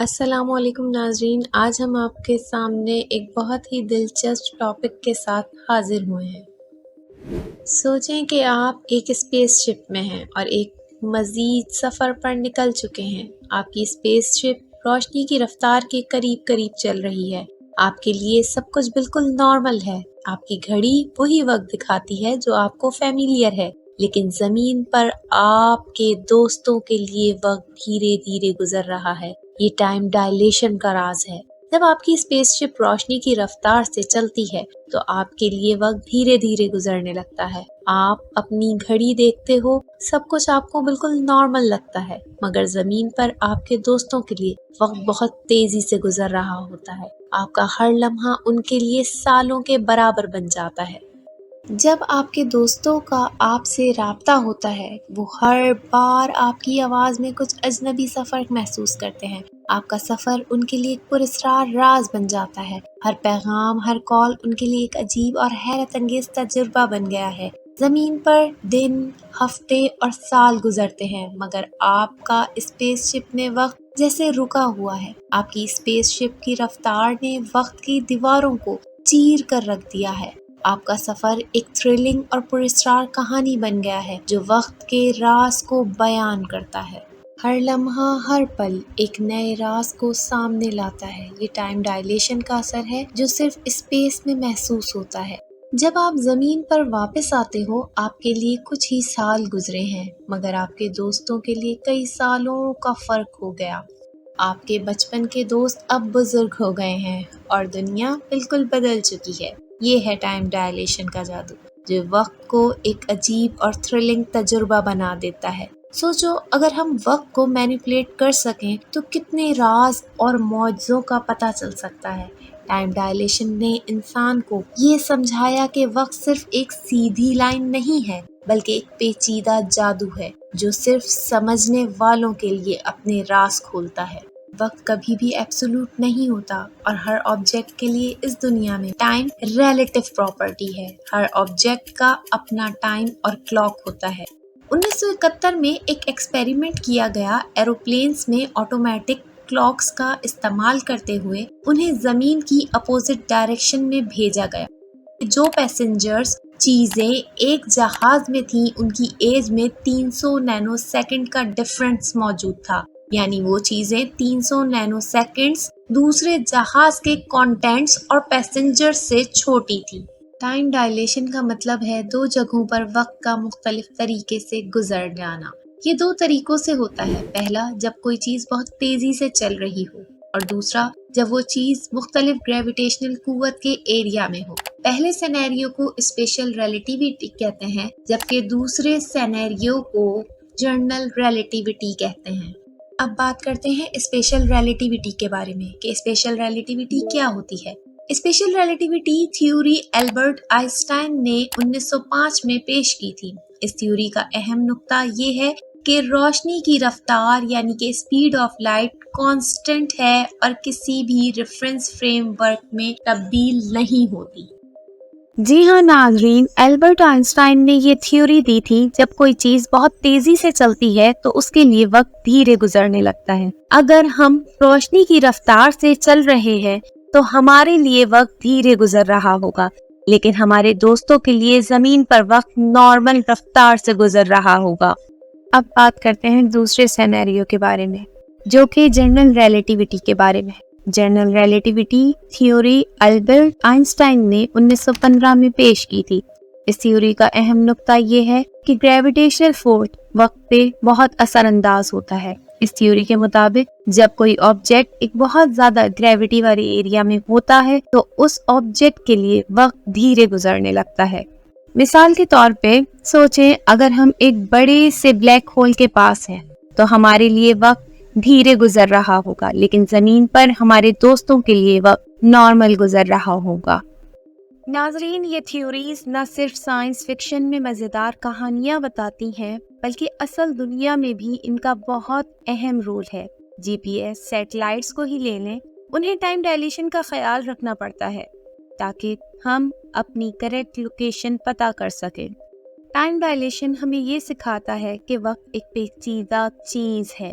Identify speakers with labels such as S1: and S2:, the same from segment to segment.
S1: السلام علیکم ناظرین، آج ہم آپ کے سامنے ایک بہت ہی دلچسپ ٹاپک کے ساتھ حاضر ہوئے ہیں۔ سوچیں کہ آپ ایک اسپیس شپ میں ہیں اور ایک مزید سفر پر نکل چکے ہیں۔ آپ کی اسپیس شپ روشنی کی رفتار کے قریب قریب چل رہی ہے۔ آپ کے لیے سب کچھ بالکل نارمل ہے۔ آپ کی گھڑی وہی وقت دکھاتی ہے جو آپ کو فیملیئر ہے، لیکن زمین پر آپ کے دوستوں کے لیے وقت دھیرے دھیرے گزر رہا ہے۔ یہ ٹائم ڈائلیشن کا راز ہے۔ جب آپ کی اسپیس شپ روشنی کی رفتار سے چلتی ہے تو آپ کے لیے وقت دھیرے دھیرے گزرنے لگتا ہے۔ آپ اپنی گھڑی دیکھتے ہو، سب کچھ آپ کو بالکل نارمل لگتا ہے، مگر زمین پر آپ کے دوستوں کے لیے وقت بہت تیزی سے گزر رہا ہوتا ہے۔ آپ کا ہر لمحہ ان کے لیے سالوں کے برابر بن جاتا ہے۔ جب آپ کے دوستوں کا آپ سے رابطہ ہوتا ہے، وہ ہر بار آپ کی آواز میں کچھ اجنبی سا فرق محسوس کرتے ہیں۔ آپ کا سفر ان کے لیے ایک پراسرار راز بن جاتا ہے۔ ہر پیغام، ہر کال ان کے لیے ایک عجیب اور حیرت انگیز تجربہ بن گیا ہے۔ زمین پر دن، ہفتے اور سال گزرتے ہیں، مگر آپ کا اسپیس شپ میں وقت جیسے رکا ہوا ہے۔ آپ کی اسپیس شپ کی رفتار نے وقت کی دیواروں کو چیر کر رکھ دیا ہے۔ آپ کا سفر ایک تھرلنگ اور پراسرار کہانی بن گیا ہے جو وقت کے راز کو بیان کرتا ہے۔ ہر لمحہ، ہر پل ایک نئے راز کو سامنے لاتا ہے۔ یہ ٹائم ڈائلیشن کا اثر ہے جو صرف اسپیس میں محسوس ہوتا ہے۔ جب آپ زمین پر واپس آتے ہو، آپ کے لیے کچھ ہی سال گزرے ہیں، مگر آپ کے دوستوں کے لیے کئی سالوں کا فرق ہو گیا۔ آپ کے بچپن کے دوست اب بزرگ ہو گئے ہیں اور دنیا بالکل بدل چکی ہے۔ یہ ہے ٹائم ڈائلیشن کا جادو، جو وقت کو ایک عجیب اور تھرلنگ تجربہ بنا دیتا ہے۔ سوچو، اگر ہم وقت کو مینیپولیٹ کر سکیں تو کتنے راز اور معجزوں کا پتہ چل سکتا ہے۔ ٹائم ڈائلیشن نے انسان کو یہ سمجھایا کہ وقت صرف ایک سیدھی لائن نہیں ہے، بلکہ ایک پیچیدہ جادو ہے جو صرف سمجھنے والوں کے لیے اپنے راز کھولتا ہے۔ وقت کبھی بھی ایبسولوٹ نہیں ہوتا اور ہر آبجیکٹ کے لیے اس دنیا میں ٹائم ریلیٹیو پراپرٹی ہے۔ ہر آبجیکٹ کا اپنا ٹائم اور کلاک ہوتا ہے۔ 1971 میں ایک ایکسپیریمنٹ کیا گیا۔ ایروپلینز میں آٹومیٹک کلاکس کا استعمال کرتے ہوئے انہیں زمین کی اپوزٹ ڈائریکشن میں بھیجا گیا۔ جو پیسنجرز چیزیں ایک جہاز میں تھیں، ان کی ایج میں 300 نینو سیکنڈ کا ڈفرنس موجود تھا، یعنی وہ چیزیں 300 نینو سیکنڈز دوسرے جہاز کے کانٹینٹس اور پیسنجر سے چھوٹی تھی۔ ٹائم ڈائلیشن کا مطلب ہے دو جگہوں پر وقت کا مختلف طریقے سے گزر جانا۔ یہ دو طریقوں سے ہوتا ہے۔ پہلا، جب کوئی چیز بہت تیزی سے چل رہی ہو، اور دوسرا، جب وہ چیز مختلف گریویٹیشنل قوت کے ایریا میں ہو۔ پہلے سینیریو کو اسپیشل ریلیٹیوٹی کہتے ہیں، جبکہ دوسرے سینیریو کو جنرل ریلیٹیوٹی کہتے ہیں۔ اب بات کرتے ہیں اسپیشل ریلیٹیوٹی کے بارے میں کہ اسپیشل ریلیٹیوٹی کیا ہوتی ہے۔ Special relativity theory Albert Einstein نے 1905 میں پیش کی تھی۔ اس تھیوری کا اہم نقطہ یہ ہے کہ روشنی کی رفتار یعنی کہ اسپیڈ آف لائٹ کانسٹنٹ ہے اور کسی بھی ریفرنس فریم ورک میں تبدیل نہیں ہوتی۔
S2: جی ہاں ناظرین، البرٹ آئنسٹائن نے یہ تھیوری دی تھی جب کوئی چیز بہت تیزی سے چلتی ہے تو اس کے لیے وقت دھیرے گزرنے لگتا ہے۔ اگر ہم روشنی کی رفتار سے چل رہے ہیں تو ہمارے لیے وقت دھیرے گزر رہا ہوگا، لیکن ہمارے دوستوں کے لیے زمین پر وقت نارمل رفتار سے گزر رہا ہوگا۔ اب بات کرتے ہیں دوسرے سینیریو کے بارے میں، جو کہ جنرل ریلیٹیوٹی کے بارے میں۔ General relativity theory Albert Einstein نے 1915 میں پیش کی تھی۔ اس تھیوری کا اہم نقطہ یہ ہے کہ گریویٹیشنل فورس وقت پہ بہت اثر انداز ہوتا ہے۔ اس تھیوری کے مطابق جب کوئی آبجیکٹ ایک بہت زیادہ گریویٹی والے ایریا میں ہوتا ہے تو اس آبجیکٹ کے لیے وقت دھیرے گزرنے لگتا ہے۔ مثال کے طور پہ سوچیں، اگر ہم ایک بڑے سے بلیک ہول کے پاس ہیں تو ہمارے لیے وقت دھیرے گزر رہا ہوگا، لیکن زمین پر ہمارے دوستوں کے لیے وقت نارمل گزر رہا ہوگا۔ ناظرین، یہ تھیوریز نہ صرف سائنس فکشن میں مزیدار کہانیاں بتاتی ہیں، بلکہ اصل دنیا میں بھی ان کا بہت اہم رول ہے۔ جی پی ایس سیٹلائٹس کو ہی لے لیں، انہیں ٹائم ڈائلیشن کا خیال رکھنا پڑتا ہے تاکہ ہم اپنی کریکٹ لوکیشن پتہ کر سکیں۔ ٹائم ڈائلیشن ہمیں یہ سکھاتا ہے کہ وقت ایک پیچیدہ چیز ہے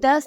S2: 10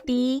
S2: t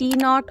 S2: t0